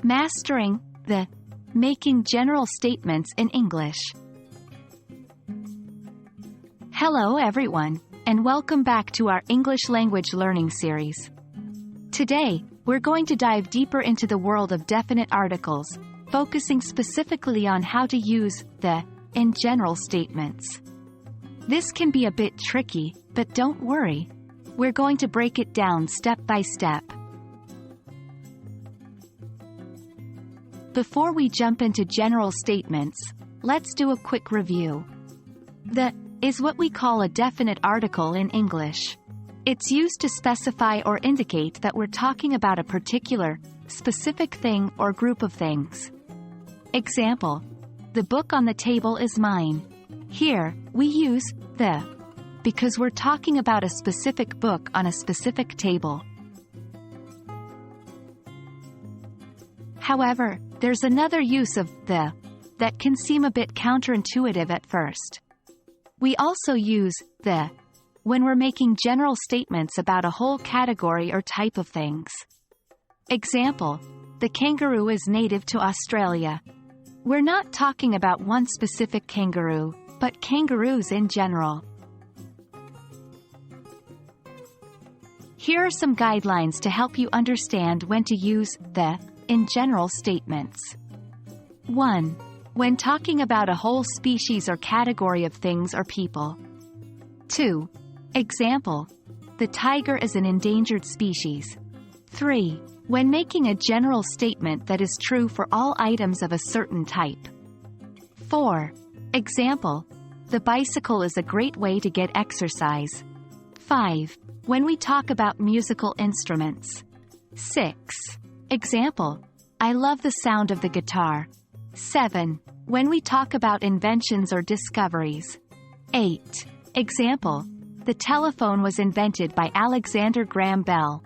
Mastering the making general statements in English. Hello everyone, and welcome back to our English language learning series. Today, we're going to dive deeper into the world of definite articles, focusing specifically on how to use the in general statements. This can be a bit tricky, but don't worry. We're going to break it down step by step. Before we jump into general statements, let's do a quick review. The is what we call a definite article in English. It's used to specify or indicate that we're talking about a particular, specific thing or group of things. Example: the book on the table is mine. Here, we use the because we're talking about a specific book on a specific table. However, there's another use of the that can seem a bit counterintuitive at first. We also use the when we're making general statements about a whole category or type of things. Example: the kangaroo is native to Australia. We're not talking about one specific kangaroo, but kangaroos in general. Here are some guidelines to help you understand when to use the in general statements. 1. When talking about a whole species or category of things or people. 2. Example: the tiger is an endangered species. 3. When making a general statement that is true for all items of a certain type. 4. Example: the bicycle is a great way to get exercise. 5. When we talk about musical instruments. 6. Example: I love the sound of the guitar. 7. When we talk about inventions or discoveries. 8. Example: the telephone was invented by Alexander Graham Bell.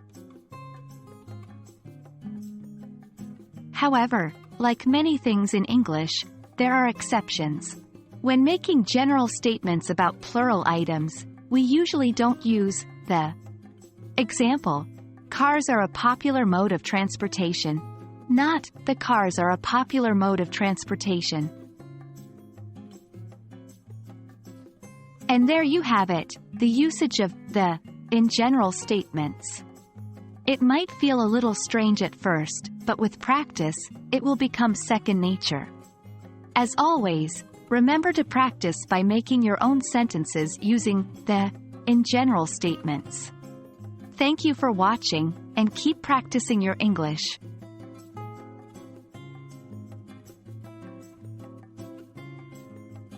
However, like many things in English, there are exceptions. When making general statements about plural items, we usually don't use the. Example: cars are a popular mode of transportation. Not, the cars are a popular mode of transportation. And there you have it, the usage of the in general statements. It might feel a little strange at first, but with practice, it will become second nature. As always, remember to practice by making your own sentences using the in general statements. Thank you for watching, and keep practicing your English.